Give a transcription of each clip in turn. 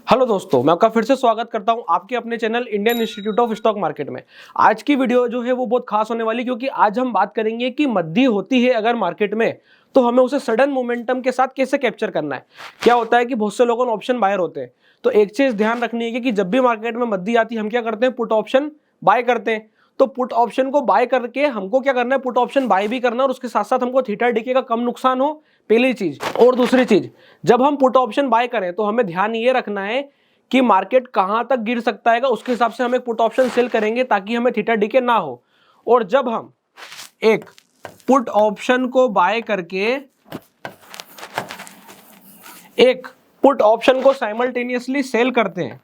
Hello दोस्तों, मैं आपका फिर से स्वागत करता हूं आपके अपने channel Indian institute of stock market में। आज की वीडियो जो है वो बहुत खास होने वाली, क्योंकि आज हम बात करेंगे कि मंदी होती है अगर मार्केट में तो हमें उसे सडन मोमेंटम के साथ कैसे कैप्चर करना है। क्या होता है कि बहुत से लोगों ऑप्शन बायर होते हैं, तो एक चीज ध्यान रखनी है कि जब भी मार्केट में मंदी आती है हम क्या करते हैं, पुट ऑप्शन बाय करते हैं। तो पुट ऑप्शन को बाय करके हमको क्या करना है, पुट ऑप्शन बाय भी करना है और उसके साथ साथ हमको थीटा डीके का कम नुकसान हो, पहली चीज। और दूसरी चीज, जब हम पुट ऑप्शन बाय करें तो हमें ध्यान ये रखना है कि मार्केट कहां तक गिर सकता है, उसके हिसाब से हम एक पुट ऑप्शन सेल करेंगे ताकि हमें थीटा डीके ना हो। और जब हम एक पुट ऑप्शन को बाय करके एक पुट ऑप्शन को साइमल्टेनियसली सेल करते हैं,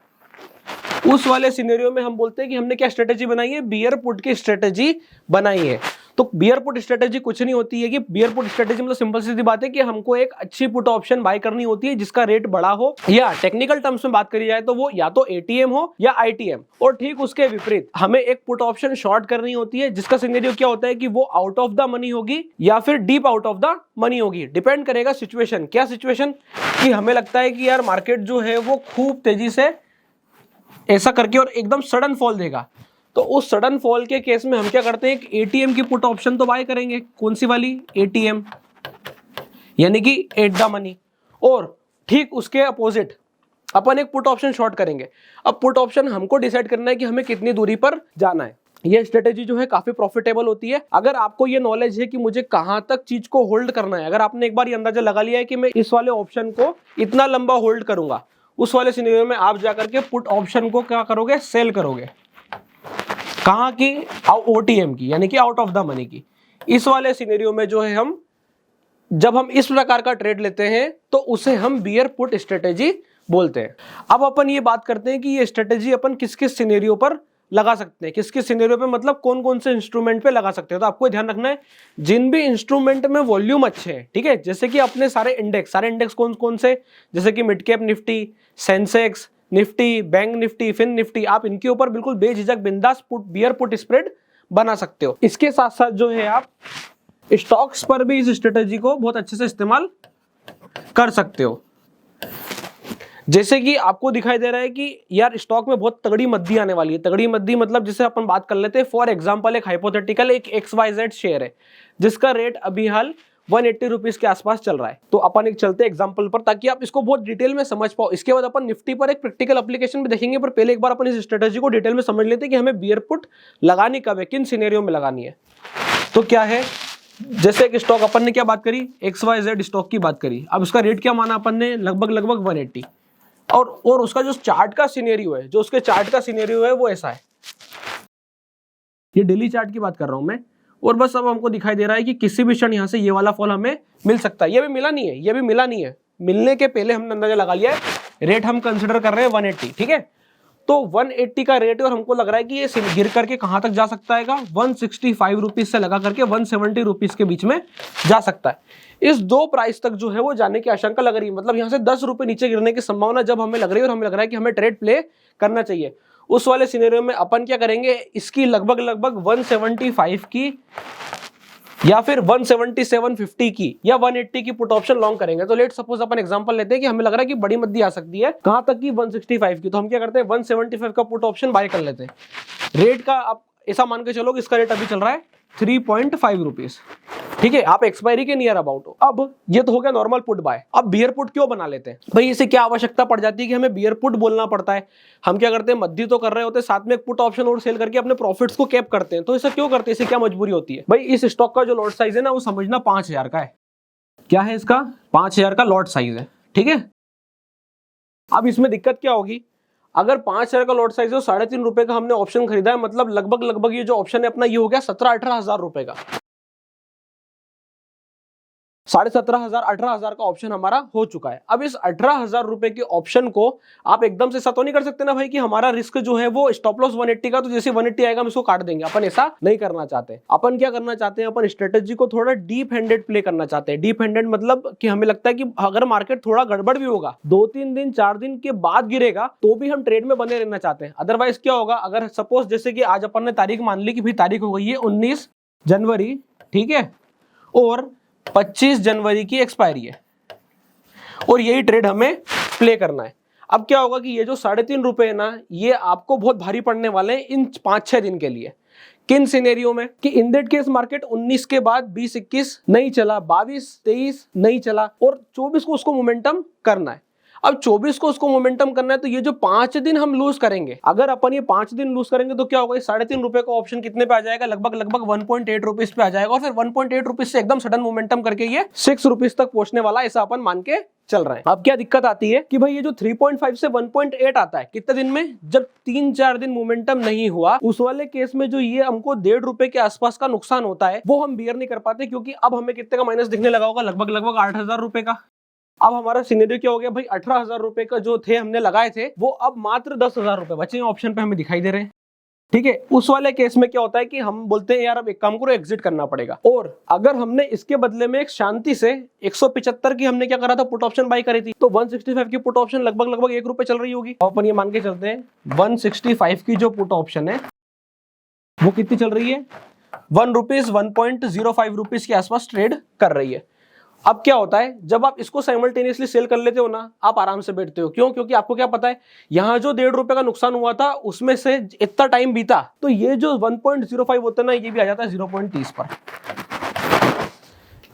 उस वाले सिनेरियो में हम बोलते हैं कि हमने क्या स्ट्रेटेजी बनाई है, बियर पुट की स्ट्रेटेजी बनाई है। तो बियर पुट स्ट्रेटेजी कुछ नहीं होती है कि बियर पुट स्ट्रेटेजी मतलब सिंपल सी बात है कि हमको एक अच्छी पुट ऑप्शन बाय करनी होती है जिसका रेट बड़ा हो, या टेक्निकल टर्म्स में बात करी जाए तो वो या तो एटीएम हो या आईटीएम। और ठीक उसके विपरीत हमें एक पुट ऑप्शन शॉर्ट करनी होती है जिसका सिनेरियो क्या होता है कि वो आउट ऑफ द मनी होगी या फिर deep out of the money होगी। डिपेंड करेगा सिचुएशन, क्या सिचुएशन, कि हमें लगता है कि यार मार्केट जो है वो खूब तेजी से ऐसा करके और एकदम सडन फॉल देगा, तो उस सडन फॉल के केस में हम क्या करते हैं, एक एटीएम की पुट ऑप्शन तो बाय करेंगे। कौन सी वाली, एटीएम, यानी कि एट द मनी। और ठीक उसके अपोजिट अपन एक पुट ऑप्शन शॉर्ट करेंगे। अब पुट ऑप्शन हमको डिसाइड करना है कि हमें कितनी दूरी पर जाना है। ये स्ट्रेटेजी जो है काफी प्रॉफिटेबल होती है अगर आपको ये नॉलेज है कि मुझे कहां तक चीज को होल्ड करना है। अगर आपने एक बार ये अंदाजा लगा लिया है कि मैं इस वाले ऑप्शन को इतना लंबा होल्ड करूंगा, उस वाले सिनेरियो में आप जाकर के पुट ऑप्शन को क्या करोगे, सेल करोगे। कहां की, ओटीएम की, यानी कि आउट ऑफ द मनी की। इस वाले सिनेरियो में जो है जब हम इस प्रकार का ट्रेड लेते हैं तो उसे हम बियर पुट स्ट्रेटेजी बोलते हैं। अब अपन ये बात करते हैं कि ये स्ट्रेटेजी अपन किस किस सिनेरियो पर लगा सकते हैं, किस किस सिनेरियो पे, मतलब कौन कौन से इंस्ट्रूमेंट पे लगा सकते हैं। तो आपको ध्यान रखना है, जिन भी इंस्ट्रूमेंट में वॉल्यूम अच्छे हैं, ठीक है, जैसे कि अपने सारे इंडेक्स कौन कौन से, जैसे कि mid cap Nifty, Sensex Nifty, bank Nifty, fin Nifty, आप इनके ऊपर बिल्कुल बेझिझक बिंदास बियर पुट स्प्रेड बना सकते हो। इसके साथ साथ जो है आप स्टॉक्स पर भी इस स्ट्रेटेजी को बहुत अच्छे से इस्तेमाल कर सकते हो। जैसे कि आपको दिखाई दे रहा है कि यार स्टॉक में बहुत तगड़ी मंदी आने वाली है। तगड़ी मंदी मतलब जैसे अपन बात कर लेते हैं, फॉर एग्जांपल एक हाइपोथेटिकल एक XYZ शेयर है जिसका रेट अभी हाल 180 रुपीज के आसपास चल रहा है। तो अपन एक चलते एग्जांपल पर ताकि आप इसको बहुत डिटेल में समझ पाओ। इसके बाद अपन निफ्टी पर एक प्रैक्टिकल एप्लीकेशन भी देखेंगे, पर पहले एक बार अपन इस स्ट्रेटेजी को डिटेल में समझ लेते हैं कि हमें बियर पुट लगानी कब है, किन सिनेरियो में लगानी है। तो क्या है, जैसे एक स्टॉक अपन ने क्या बात करी, XYZ स्टॉक की बात करी। अब उसका रेट क्या माना अपन ने, लगभग 180। और उसका जो चार्ट का सिनेरियो है, जो उसके चार्ट का सिनेरियो है वो ऐसा है। ये डेली चार्ट की बात कर रहा हूं मैं। और बस अब हमको दिखाई दे रहा है कि किसी भी क्षण यहां से ये वाला फॉल हमें मिल सकता है। ये भी मिला नहीं है, मिलने के पहले हमने अंदाजा लगा लिया है। रेट हम कंसिडर कर रहे हैं 180, ठीक है। तो 180 का रेट है और हमको लग रहा है कि ये गिर करके कहां तक जा सकता है, 165 रुपीज से लगा करके 170 रुपीज के बीच में जा सकता है। इस दो प्राइस तक जो है वो जाने की आशंका लग रही है, मतलब यहां से 10 रुपए नीचे गिरने की संभावना जब हमें लग रही है और हमें लग रहा है कि हमें ट्रेड प्ले करना चाहिए, उस वाले सिनेरियो में अपन क्या करेंगे, इसकी लगभग 175 की या फिर 177.50 की या 180 की पुट ऑप्शन लॉन्ग करेंगे। तो लेट सपोज अपन एग्जांपल लेते हैं कि हमें लग रहा है कि बड़ी मंदी आ सकती है, कहां तक की, 165 की। तो हम क्या करते हैं, 175 का पुट ऑप्शन बाय कर लेते हैं। रेट का आप ऐसा मान के चलो कि इसका रेट अभी चल रहा है 3.5 रुपीज, ठीक है। आप एक्सपायरी के नियर अबाउट हो। अब ये तो हो गया नॉर्मल पुट बाय। अब बियर पुट क्यों बना लेते हैं भाई, इसे क्या आवश्यकता पड़ जाती है कि हमें बियर पुट बोलना पड़ता है। हम क्या करते हैं, मद्दी तो कर रहे होते हैं, साथ में एक पुट ऑप्शन और सेल करके अपने प्रॉफिट्स को कैप करते हैं। तो इसे क्यों करते हैं, इसे क्या मजबूरी होती है भाई। इस स्टॉक का जो लॉट साइज है ना, वो समझना 5000 का है। क्या है इसका, 5000 का लॉट साइज है, ठीक है। अब इसमें दिक्कत क्या होगी, अगर 5000 का लॉट साइज है, 3.5 रुपए का हमने ऑप्शन खरीदा है, मतलब लगभग ये जो ऑप्शन है अपना ये हो गया 17-18 हजार रुपए का। 17,500 18,000 का ऑप्शन हमारा हो चुका है। अब इस 18,000 रुपए के ऑप्शन को आप एकदम से ऐसा तो नहीं कर सकते ना भाई कि हमारा रिस्क जो है वो स्टॉप लॉस 180 का, तो जैसे 180 आएगा हम इसको काट देंगे। अपन ऐसा नहीं करना चाहते। अपन क्या करना चाहते हैं, अपन स्ट्रेटेजी को थोड़ा डीप हैंडेड प्ले करना चाहते हैं। डीप हैंडेड मतलब कि हमें लगता है कि अगर मार्केट थोड़ा गड़बड़ भी होगा, 2-3 दिन 4 दिन के बाद गिरेगा, तो भी हम ट्रेड में बने रहना चाहते हैं। अदरवाइज क्या होगा, अगर सपोज जैसे कि आज अपन ने तारीख मान ली कि भाई तारीख हो गई है 19 जनवरी, ठीक है, और 25 जनवरी की एक्सपायरी है और यही ट्रेड हमें प्ले करना है। अब क्या होगा कि ये जो 3.5 रुपए है ना, ये आपको बहुत भारी पड़ने वाले हैं इन 5-6 दिन के लिए। किन सिनेरियो में कि इन दैट केस मार्केट 19 के बाद 20-21 नहीं चला, 22-23 नहीं चला और 24 को उसको मोमेंटम करना है। अब 24 को उसको मोमेंटम करना है तो ये जो 5 दिन हम लूज करेंगे, अगर अपन ये 5 दिन लूज करेंगे तो क्या होगा, 3.5 रुपए का ऑप्शन कितने पे आ जाएगा, लगभग 1.8 रुपीज पे आ जाएगा और फिर 1.8 रुपीज से एकदम सडन मोमेंटम करके ये 6 रुपीज तक पहुंचने वाला, ऐसा अपन मान के चल रहे हैं। अब क्या दिक्कत आती है कि भाई ये जो 3.5 से 1.8 आता है कितने दिन में, जब 3-4 दिन मोमेंटम नहीं हुआ, उस वाले केस में जो ये हमको 1.5 रुपए के आसपास का नुकसान होता है वो हम बियर नहीं कर पाते, क्योंकि अब हमें कितने का माइनस दिखने लगा होगा, लगभग 8,000 रुपए का। अब हमारा सिनेरियो क्या हो गया भाई, 18,000 रुपए का जो थे हमने लगाए थे वो अब मात्र 10,000 रुपए बचे ऑप्शन पे हमें दिखाई दे रहे हैं। ठीक है, उस वाले केस में क्या होता है कि हम बोलते हैं यार अब एक काम करो, एग्जिट करना पड़ेगा। और अगर हमने इसके बदले में एक शांति से 175 की हमने क्या करा था, पुट ऑप्शन बाई करी थी, तो 165 की पुट ऑप्शन लगभग 1 रुपए चल रही होगी। अपन ये मान के चलते हैं 165 की जो पुट ऑप्शन है वो कितनी चल रही है, 1 रुपीज 1.05 रुपीज के आसपास ट्रेड कर रही है। अब क्या होता है, जब आप इसको साइमल्टेनियसली सेल कर लेते हो ना, आप आराम से बैठते हो। क्यों? क्योंकि आपको क्या पता है, यहां जो 1.5 रुपए का नुकसान हुआ था उसमें से इतना टाइम बीता तो ये जो 1.05 होता है ना, ये भी आ जाता है 0.30 पर।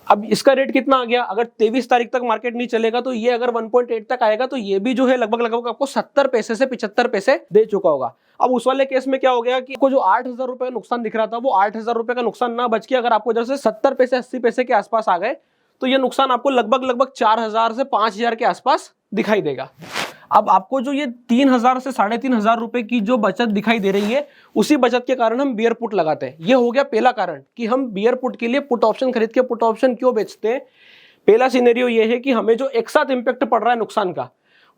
अब इसका रेट कितना आ गया, अगर 23 तारीख तक मार्केट नहीं चलेगा तो ये अगर 1.8 तक आएगा तो ये भी जो है लगभग आपको 70 पैसे से 75 पैसे दे चुका होगा। अब उस वाले केस में क्या हो गया कि आपको जो 8,000 रुपए का नुकसान दिख रहा था वो 8,000 रुपए का नुकसान ना बच के अगर आपको जैसे 70 पैसे 80 पैसे के आसपास आ गए तो ये नुकसान आपको लगभग 4,000 से 5,000 के आसपास दिखाई देगा। अब आपको जो ये 3,000 से 3,500 रुपए की जो बचत दिखाई दे रही है, उसी बचत के कारण हम बियर पुट लगाते हैं। ये हो गया पहला कारण कि हम बियर पुट के लिए पुट ऑप्शन खरीद के पुट ऑप्शन क्यों बेचते हैं। पहला सिनेरियो ये है कि हमें जो एक साथ इंपैक्ट पड़ रहा है नुकसान का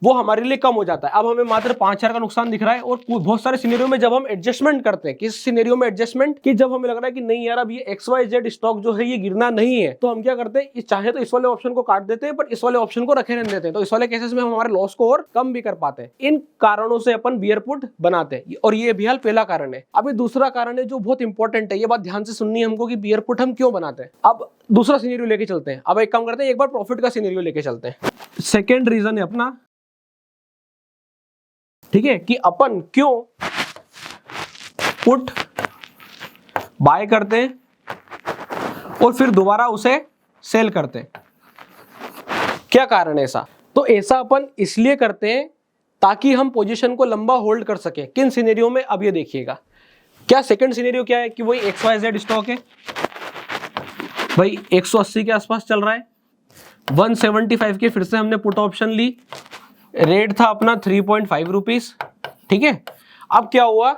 वो हमारे लिए कम हो जाता है। अब हमें मात्र 5,000 का नुकसान दिख रहा है और बहुत सारे सिनेरियो में जब हम एडजस्टमेंट करते हैं, किस सिनेरियो में एडजस्टमेंट, कि जब हमें लग रहा है कि नहीं यार अब ये XYZ स्टॉक जो है ये गिरना नहीं है, तो हम क्या करते हैं, चाहे तो इस वाले ऑप्शन को काट देते हैं पर इस वाले ऑप्शन को रखे रहने देते हैं। तो इस वाले केसेस में हम हमारे लॉस को और कम भी कर पाते हैं। इन कारणों से अपन बियर पुट बनाते हैं और ये भी हाल पहला कारण है। अभी दूसरा कारण है जो बहुत इंपॉर्टेंट है, ये बात ध्यान से सुननी है हमको कि बियर पुट हम क्यों बनाते हैं। अब दूसरा सिनेरियो लेके चलते हैं। अब एक काम करते हैं, एक बार प्रॉफिट का सिनेरियो लेके चलते हैं। सेकेंड रीजन है अपना, ठीक है, कि अपन क्यों पुट बाय करते हैं और फिर दोबारा उसे सेल करते हैं। क्या कारण है ऐसा? तो ऐसा अपन इसलिए करते हैं ताकि हम पोजीशन को लंबा होल्ड कर सके। किन सिनेरियो में, अब ये देखिएगा। क्या सेकंड सिनेरियो क्या है कि वही XYZ स्टॉक है भाई, 180 के आसपास चल रहा है, 175 के फिर से हमने पुट ऑप्शन ली, रेट था अपना 3.5 रुपीज। ठीक है, अब क्या हुआ,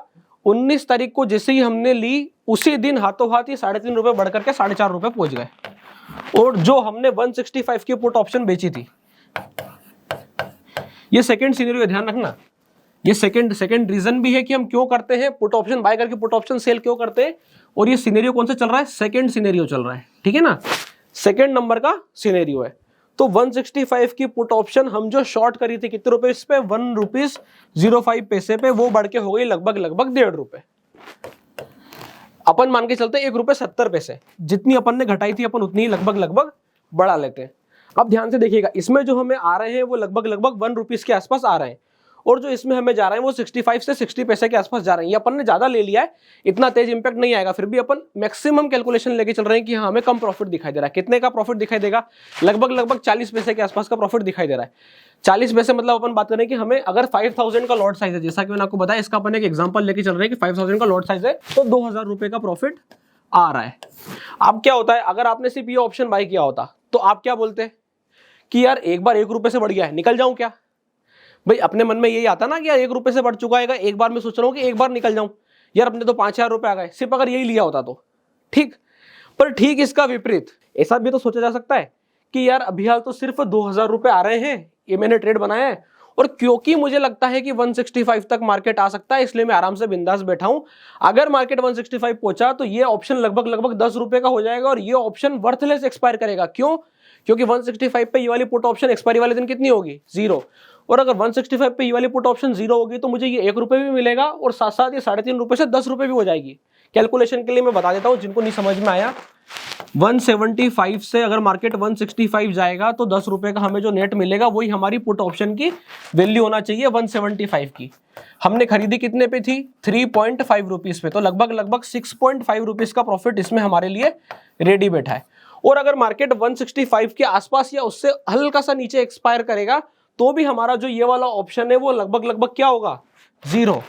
19 तारीख को जैसे ही हमने ली उसी दिन हाथों हाथ ही 3.5 रुपए बढ़ करके 4.5 रुपए पहुंच गए और जो हमने 165 की पुट ऑप्शन बेची थी। ये सेकंड सिनेरियो, ध्यान रखना, ये सेकंड रीजन भी है कि हम क्यों करते हैं पुट ऑप्शन बाय करके पुट ऑप्शन सेल क्यों करते हैं। और ये सिनेरियो कौन सा चल रहा है, सेकंड सिनेरियो चल रहा है। ठीक है ना, सेकंड नंबर का सिनेरियो है। तो 165 की पुट ऑप्शन हम जो शॉर्ट करी थी कितने रुपए इस पे, 1 रुपीज 05 पैसे पे, वो बढ़ के हो गई लगभग 1.5 रुपए। अपन मान के चलते 1 रुपए 70 पैसे, जितनी अपन ने घटाई थी अपन उतनी लगभग बढ़ा लेते हैं। अब ध्यान से देखिएगा, इसमें जो हमें आ रहे हैं वो लगभग 1 रुपीज के आसपास आ रहे हैं और जो इसमें हमें जा रहे हैं वो 65 से 60 पैसे के आसपास जा रहे हैं। ये अपन ने ज्यादा ले लिया है, इतना तेज इंपैक्ट नहीं आएगा, फिर भी अपन मैक्सिमम कैलकुलेशन लेके चल रहे हैं कि हाँ हमें कम प्रॉफिट दिखाई दे रहा है। कितने का प्रॉफिट दिखाई देगा, लगभग 40 पैसे के आसपास का प्रॉफिट दिखाई दे रहा है। 40 पैसे मतलब अपन बात करें कि हमें अगर 5,000 का लॉट साइज है, जैसा कि मैंने आपको बताया, इसका अपन एक एग्जांपल लेके चल रहे हैं कि 5,000 का लॉट साइज है तो 2,000 रुपए का प्रॉफिट आ रहा है। अब क्या होता है, अगर आपने सिर्फ ये ऑप्शन बाय किया होता तो आप क्या बोलते कि यार एक बार 1 रुपए से बढ़ गया है, निकल जाऊं क्या। भाई अपने मन में यही आता ना कि यार 1 रुपए से बढ़ चुका है, एक बार मैं सोच रहा हूँ कि एक बार निकल जाऊं, यार अपने तो 5,000 रुपए आ गए, सिर्फ अगर यही लिया होता तो ठीक। पर ठीक इसका विपरीत ऐसा भी तो सोचा जा सकता है कि यार अभी हाल तो सिर्फ 2,000 रुपए आ रहे हैं, ये मैंने ट्रेड बनाया है और क्योंकि मुझे लगता है कि 165 तक मार्केट आ सकता है इसलिए मैं आराम से बिंदास बैठा हूं। अगर मार्केट 165 पहुंचा तो ये ऑप्शन लगभग 10 रुपए का हो जाएगा और ये ऑप्शन वर्थलेस एक्सपायर करेगा। क्यों? क्योंकि 165 पे ये वाली पुट ऑप्शन एक्सपायरी वाले दिन कितनी होगी, 0। और अगर 165 पे ये वाली पुट ऑप्शन 0 होगी तो मुझे ये 1 रुपए भी मिलेगा और साथ साथ ये 3.5 रुपए से 10 रुपए भी हो जाएगी। कैलकुलेशन के लिए मैं बता देता हूं जिनको नहीं समझ में आया। 175 से अगर मार्केट 165 जाएगा तो 10 रुपए का हमें जो नेट मिलेगा वही हमारी पुट ऑप्शन की वैल्यू होना चाहिए 175 की। हमने खरीदी कितने पे थी? 3.5 रुपीज पे, तो लगभग 6.5 रुपीज का प्रॉफिट इसमें हमारे लिए रेडी बैठा है। और अगर मार्केट 165 के आसपास या उससे हल्का सा नीचे एक्सपायर करेगा तो भी हमारा जो ये वाला ऑप्शन है वो लगभग क्या होगा? 0।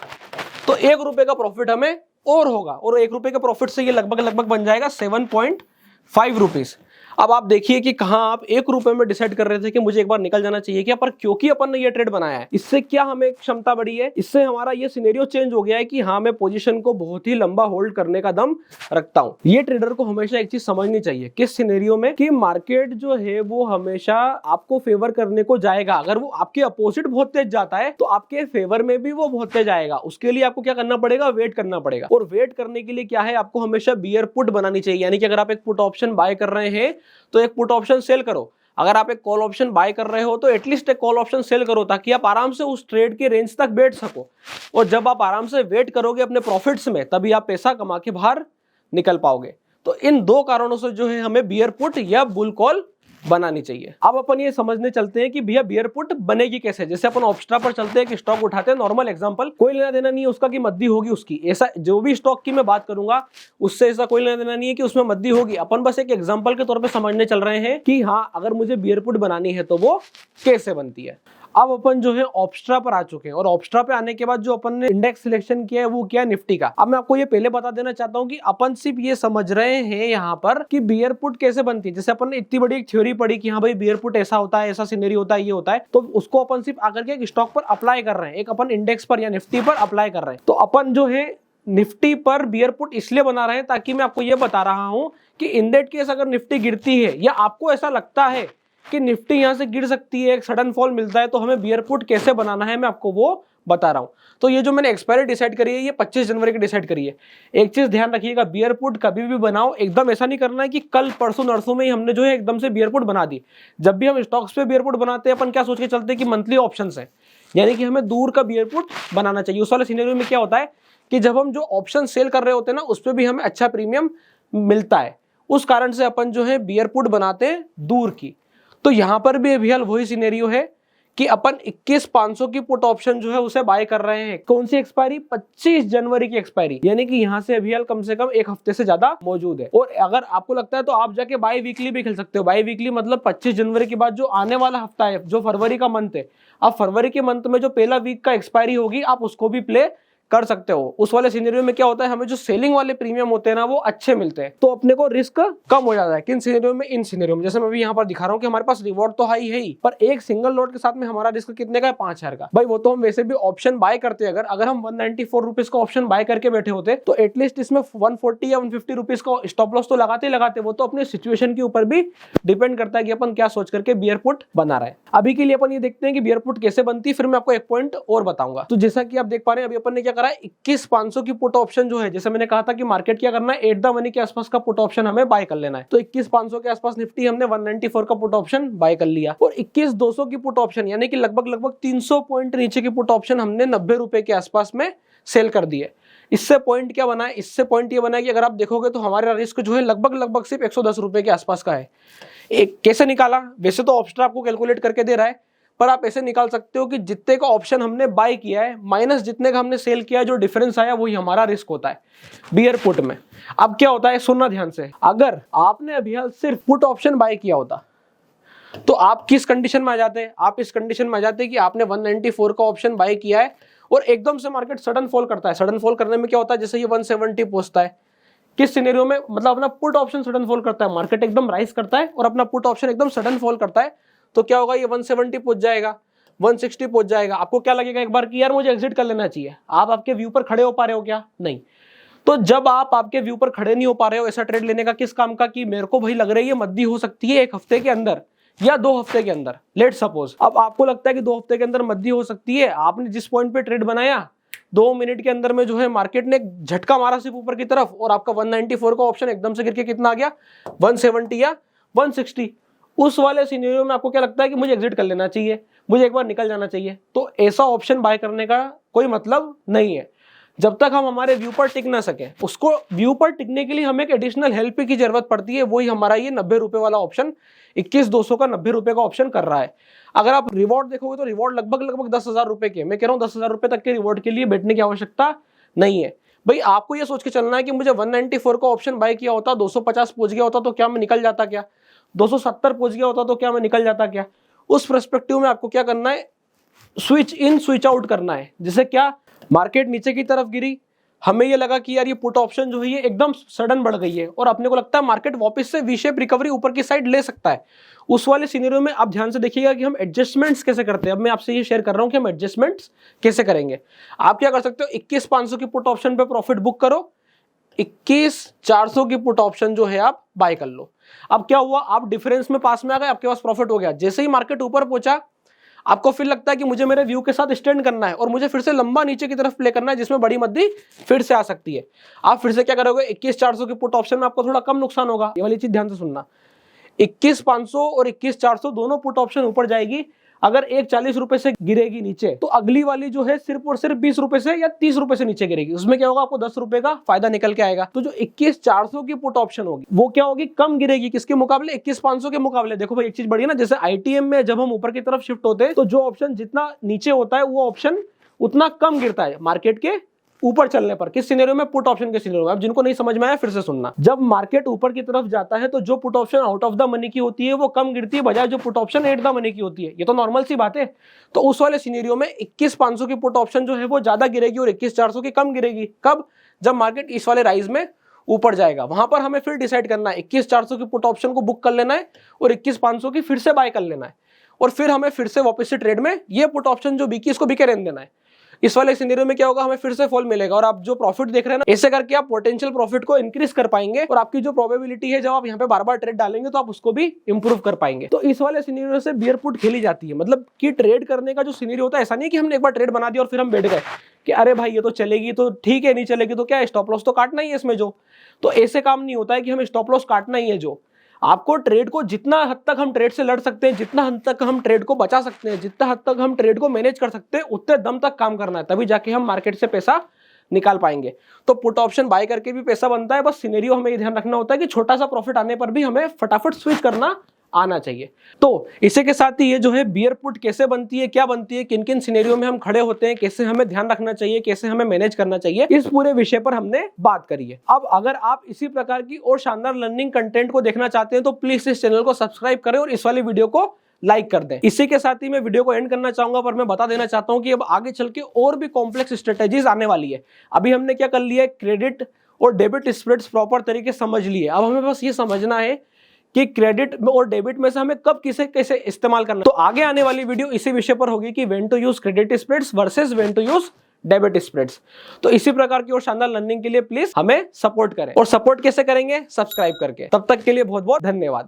तो 1 रुपए का प्रॉफिट हमें और होगा, और 1 रुपए के प्रॉफिट से ये लगभग बन जाएगा 7.5 रुपीज। अब आप देखिए कि कहां आप 1 रुपए में डिसाइड कर रहे थे कि मुझे एक बार निकल जाना चाहिए क्या, पर क्योंकि अपन ने ये ट्रेड बनाया है, इससे क्या हमें क्षमता बढ़ी है, इससे हमारा ये सिनेरियो चेंज हो गया है कि हाँ मैं पोजीशन को बहुत ही लंबा होल्ड करने का दम रखता हूं। ये ट्रेडर को हमेशा एक चीज समझनी चाहिए किस सिनेरियो में, कि मार्केट जो है वो हमेशा आपको फेवर करने को जाएगा। अगर वो आपके अपोजिट बहुत तेज जाता है तो आपके फेवर में भी वो बहुत तेज आएगा। उसके लिए आपको क्या करना पड़ेगा? वेट करना पड़ेगा। और वेट करने के लिए क्या है, आपको हमेशा बियर पुट बनानी चाहिए। यानी कि अगर आप एक पुट ऑप्शन बाय कर रहे हैं तो एक पुट ऑप्शन सेल करो। अगर आप एक कॉल ऑप्शन बाय कर रहे हो तो एटलीस्ट एक कॉल ऑप्शन सेल करो, ताकि आप आराम से उस ट्रेड के रेंज तक बैठ सको। और जब आप आराम से वेट करोगे अपने प्रॉफिट्स में, तभी आप पैसा कमा के बाहर निकल पाओगे। तो इन 2 कारणों से जो है हमें बियर पुट या बुल कॉल बनानी चाहिए। अब अपन ये समझने चलते हैं कि भैया बियर पुट बनेगी कैसे। जैसे अपन ऑप्स्ट्रा पर चलते हैं कि स्टॉक उठाते हैं, नॉर्मल एग्जांपल, कोई लेना देना नहीं है उसका कि मद्दी होगी उसकी। ऐसा जो भी स्टॉक की मैं बात करूंगा उससे ऐसा कोई लेना देना नहीं है कि उसमें मद्दी होगी। अपन बस एक एग्जांपल के तौर पे समझने चल रहे हैं कि हाँ अगर मुझे बियर पुट बनानी है तो वो कैसे बनती है। अब अपन जो है ऑप्स्ट्रा पर आ चुके हैं, और ऑप्स्ट्रा पे आने के बाद जो अपन ने इंडेक्स सिलेक्शन किया है वो क्या है? निफ्टी का। अब मैं आपको ये पहले बता देना चाहता हूँ कि अपन सिर्फ ये समझ रहे हैं यहाँ पर कि बियर पुट कैसे बनती है। जैसे अपन ने इतनी बड़ी एक थ्योरी पढ़ी कि हाँ भाई बियर पुट ऐसा होता है, ऐसा सिनेरियो होता है, ये होता है, तो उसको अपन सिर्फ आकर के एक स्टॉक पर अप्लाई कर रहे हैं, एक अपन इंडेक्स पर या निफ्टी पर अप्लाई कर रहे हैं। तो अपन जो है निफ्टी पर बियर पुट इसलिए बना रहे हैं ताकि मैं आपको ये बता रहा हूं कि इन दैट केस अगर निफ्टी गिरती है या आपको ऐसा लगता है कि निफ्टी यहां से गिर सकती है, एक सडन फॉल मिलता है, तो हमें बियर पुट कैसे बनाना है मैं आपको वो बता रहा हूं। तो ये जो मैंने एक्सपायरी डिसाइड करी है ये 25 जनवरी की डिसाइड करी है। एक चीज ध्यान रखिएगा, बियर पुट कभी भी बनाओ एकदम ऐसा नहीं करना है कि कल परसों नरसों में ही हमने जो है एकदम से बियर पुट बना दी। जब भी हम स्टॉक्स पे बियर पुट बनाते हैं अपन क्या सोच के चलते हैं कि मंथली ऑप्शन है, यानी कि हमें दूर का बियर पुट बनाना चाहिए। उस वाले सिनेरियो में क्या होता है कि जब हम जो ऑप्शन सेल कर रहे होते हैं ना उस पर भी हमें अच्छा प्रीमियम मिलता है, उस कारण से अपन जो है बियर पुट बनाते हैं दूर की। तो यहां पर भी अभी वही सिनेरियो है कि अपन 21,500 की पुट ऑप्शन जो है उसे बाय कर रहे हैं। कौन सी एक्सपायरी? 25 जनवरी की एक्सपायरी, यानी कि यहां से अभी कम से कम 1 हफ्ते से ज्यादा मौजूद है। और अगर आपको लगता है तो आप जाके बाय वीकली भी खेल सकते हो। बाय वीकली मतलब 25 जनवरी के बाद जो आने वाला हफ्ता है, जो फरवरी का मंथ है, आप फरवरी के मंथ में जो पहला वीक का एक्सपायरी होगी आप उसको भी प्ले कर सकते हो। उस वाले सिनेरियो में क्या होता है, हमें जो सेलिंग वाले प्रीमियम होते हैं ना वो अच्छे मिलते हैं, तो अपने को रिस्क कम हो जाता है। किन सिनेरियो में? इन सिनेरियो में। जैसे मैं भी यहाँ पर दिखा रहा हूँ कि हमारे पास रिवॉर्ड तो हाई है ही, पर एक सिंगल लॉट के साथ में हमारा रिस्क कितने का है? 5,000 का। भाई वो तो हम वैसे भी ऑप्शन बाय करते हैं, अगर हम 194 रुपीज का ऑप्शन बाय करके बैठे होते तो एटलीस्ट इसमें 140 या 150 रुपीज का स्टॉप लॉस तो लगाते ही लगाते। वो तो अपने सिचुएशन के ऊपर भी डिपेंड करता है कि अपन क्या सोच करके बियर पुट बना रहे हैं। अभी के लिए अपन ये देखते हैं कि बियर पुट कैसे बनती है, फिर मैं आपको एक पॉइंट और बताऊंगा। तो जैसा कि आप देख पा रहे हैं अभी अपन ने क्या करा है, 21,500 की पुट ऑप्शन जो है, जैसे मैंने कहा था कि मार्केट क्या करना है, एट द मनी के आसपास का पुट ऑप्शन हमें बाय कर लेना है। तो 21,500 के आसपास निफ्टी हमने 194 का पुट ऑप्शन बाय कर लिया, और 21,200 की पुट ऑप्शन यानी कि लगभग 300 पॉइंट नीचे की पुट ऑप्शन हमने 90 रुपए के आसपास में सेल कर दी है। इससे पॉइंट क्या बना है? इससे पॉइंट ये बना है कि अगर आप देखोगे तो हमारा रिस्क जो है लगभग सिर्फ 110 रुपए के आसपास का है। एक कैसे निकाला? वैसे तो ऑप्स्ट्रा आपको कैलकुलेट करके दे रहा है, पर आप ऐसे निकाल सकते हो कि जितने का ऑप्शन हमने बाय किया है माइनस जितने का हमने सेल किया है, जो डिफरेंस आया वही हमारा रिस्क होता है बियर पुट में। अब क्या होता है, सुनना ध्यान से, अगर आपने अभी हाल सिर्फ पुट ऑप्शन बाय किया होता तो आप किस कंडीशन में आ जाते? आप इस कंडीशन में आ जाते कि आपने 194 का ऑप्शन बाय किया है और एकदम से मार्केट सडन फॉल करता है। सडन फॉल करने में क्या होता है, जैसे ये 170 पहुंचता है, किस सिनेरियो में, मतलब अपना पुट ऑप्शन सडन फॉल करता है, मार्केट एकदम राइज करता है और अपना पुट ऑप्शन एकदम सडन फॉल करता है, तो क्या होगा, ये 170 पहुंच जाएगा, 160 पहुंच जाएगा। आपको क्या लगेगा एक बार कि यार मुझे एग्जिट कर लेना चाहिए। आप आपके व्यू पर खड़े हो पा रहे हो क्या? नहीं। तो जब आप आपके व्यू पर खड़े नहीं हो पा रहे हो ऐसा ट्रेड लेने का किस काम का, कि मेरे को भाई लग रही है मद्दी हो सकती है 1 हफ्ते के अंदर या 2 हफ्ते के अंदर, लेट सपोज। अब आपको लगता है कि 2 हफ्ते के अंदर मद्दी हो सकती है, आपने जिस पॉइंट पे ट्रेड बनाया 2 मिनट के अंदर में जो है मार्केट ने झटका मारा सिर्फ ऊपर की तरफ और आपका 194 का ऑप्शन एकदम से गिर के कितना आ गया, 170 या 160। उस वाले सिनेरियो में आपको क्या लगता है कि मुझे एग्जिट कर लेना चाहिए, मुझे एक बार निकल जाना चाहिए। तो ऐसा ऑप्शन बाय करने का कोई मतलब नहीं है। जब तक हम हमारे व्यू पर टिक ना सके। उसको व्यू पर टिकने के लिए हमें एक एडिशनल हेल्प की जरूरत पड़ती है, वही हमारा ये 90 रुपए वाला ऑप्शन 21,200 का 90 रुपए का ऑप्शन कर रहा है। अगर आप रिवॉर्ड देखोगे तो रिवॉर्ड लगभग 10,000 रुपए के, मैं कह रहा हूँ 10,000 रुपए तक के रिवॉर्ड के लिए बैठने की आवश्यकता नहीं है। भाई आपको ये सोच के चलना है कि मुझे 194 का ऑप्शन बाय किया होता, 250 पहुंच गया होता तो क्या मैं निकल जाता क्या, 270 पहुंच गया होता तो क्या मैं निकल जाता क्या। उस पर्सपेक्टिव में आपको क्या करना है, स्विच इन स्विच आउट करना है। जैसे क्या, मार्केट नीचे की तरफ गिरी, हमें ये लगा कि यार ये पुट ऑप्शन जो है ये एकदम सडन बढ़ गई है और अपने को लगता है मार्केट वापस से वी शेप रिकवरी ऊपर की साइड ले सकता है। उस वाले सिनेरियो में आप ध्यान से देखिएगा कि हम एडजस्टमेंट्स कैसे करते हैं। अब मैं आपसे ये शेयर कर रहा हूं कि हम एडजस्टमेंट्स कैसे करेंगे। आप क्या कर सकते हो, 21,500 की पुट ऑप्शन पे प्रॉफिट बुक करो, 21,400 की पुट ऑप्शन जो है आप बाय कर लो। अब क्या हुआ, आप डिफरेंस में पास में आ गए, आपके पास प्रॉफिट हो गया। जैसे ही मार्केट ऊपर पहुंचा, आपको फिर लगता है कि मुझे मेरे व्यू के साथ स्टैंड करना है और मुझे फिर से लंबा नीचे की तरफ प्ले करना है जिसमें बड़ी मद्दी फिर से आ सकती है। आप फिर से क्या करोगे, 21,400 की पुट ऑप्शन में आपको थोड़ा कम नुकसान होगा। ये वाली चीज ध्यान से सुनना, 21,500 और 21,400 दोनों पुट ऑप्शन ऊपर जाएगी। अगर एक 40 रुपए से गिरेगी नीचे तो अगली वाली जो है सिर्फ और सिर्फ 20 रुपए से या 30 रुपए से नीचे गिरेगी। उसमें क्या होगा, आपको 10 रुपए का फायदा निकल के आएगा। तो जो 21,400 की पुट ऑप्शन होगी वो क्या होगी, कम गिरेगी। किसके मुकाबले, 21,500 के मुकाबले। देखो भाई एक चीज बढ़िया ना, जैसे आईटीएम में जब हम ऊपर की तरफ शिफ्ट होते हैं तो जो ऑप्शन जितना नीचे होता है वो ऑप्शन उतना कम गिरता है मार्केट के ऊपर चलने पर। किस सिनेरियो में, पुट ऑप्शन के सिनेरियो में। अब जिनको नहीं समझ में आया फिर से सुनना, जब मार्केट ऊपर की तरफ जाता है तो जो put option out of the money की होती है वो कम गिरती है बजाय जो put option at the money की होती है। ये तो नॉर्मल सी बात है। तो उस वाले सिनेरियो में 21,500 की पुट ऑप्शन जो है वो ज्यादा गिरेगी और 21,400 की कम गिरेगी। कब, जब मार्केट इस वाले राइज में ऊपर जाएगा। वहां पर हमें फिर डिसाइड करना है, 21,400 की पुट ऑप्शन को बुक कर लेना है और 21,500 की फिर से बाय कर लेना है और फिर हमें फिर से वापस से ट्रेड में ये पुट ऑप्शन जो बिकी इसको बिके रहने देना है। इस वाले सिनेरियो में क्या होगा, हमें फिर से फॉल मिलेगा और आप जो प्रॉफिट देख रहे हैं ना, ऐसे करके आप पोटेंशियल प्रॉफिट को इंक्रीज कर पाएंगे और आपकी जो प्रोबेबिलिटी है जब आप यहाँ पे बार बार ट्रेड डालेंगे तो आप उसको भी इंप्रूव कर पाएंगे। तो इस वाले सिनेरियो से बियर पुट खेली जाती है। मतलब कि ट्रेड करने का जो सिनेरियो होता है, ऐसा नहीं कि हमने एक बार ट्रेड बना दिया और फिर हम बैठ गए कि अरे भाई ये तो चलेगी तो ठीक है, नहीं चलेगी तो क्या, स्टॉप लॉस तो काटना ही है इसमें जो। तो ऐसे काम नहीं होता है कि हमें स्टॉप लॉस काटना ही है। जो आपको ट्रेड को जितना हद तक हम ट्रेड से लड़ सकते हैं, जितना हद तक हम ट्रेड को बचा सकते हैं, जितना हद तक हम ट्रेड को मैनेज कर सकते हैं, उतने दम तक काम करना है, तभी जाके हम मार्केट से पैसा निकाल पाएंगे। तो पुट ऑप्शन बाय करके भी पैसा बनता है। बस सिनेरियो हमें ये ध्यान रखना होता है कि छोटा सा प्रॉफिट आने पर भी हमें फटाफट स्विच करना आना चाहिए। तो इसी के साथ ही ये जो है बियर पुट कैसे बनती है, क्या बनती है, किन किन सिनेरियो में हम खड़े होते हैं, कैसे हमें ध्यान रखना चाहिए, कैसे हमें मैनेज करना चाहिए, इस पूरे विषय पर हमने बात करी है। अब अगर आप इसी प्रकार की और शानदार लर्निंग कंटेंट को देखना चाहते हैं तो प्लीज इस चैनल को सब्सक्राइब करें और इस वाली वीडियो को लाइक कर दें। इसी के साथ ही मैं वीडियो को एंड करना चाहूंगा, पर मैं बता देना चाहता हूं कि अब आगे चल के और भी कॉम्प्लेक्स स्ट्रेटेजीज आने वाली है। अभी हमने क्या कर लिया है, क्रेडिट और डेबिट स्प्रेड्स प्रॉपर तरीके समझ लिए। अब हमें बस ये समझना है कि क्रेडिट और डेबिट में से हमें कब किसे कैसे इस्तेमाल करना। तो आगे आने वाली वीडियो इसी विषय पर होगी कि when to use credit spreads versus when to use debit spreads. तो इसी प्रकार की और शानदार लर्निंग के लिए प्लीज हमें सपोर्ट करें। और सपोर्ट कैसे करेंगे, सब्सक्राइब करके। तब तक के लिए बहुत बहुत धन्यवाद।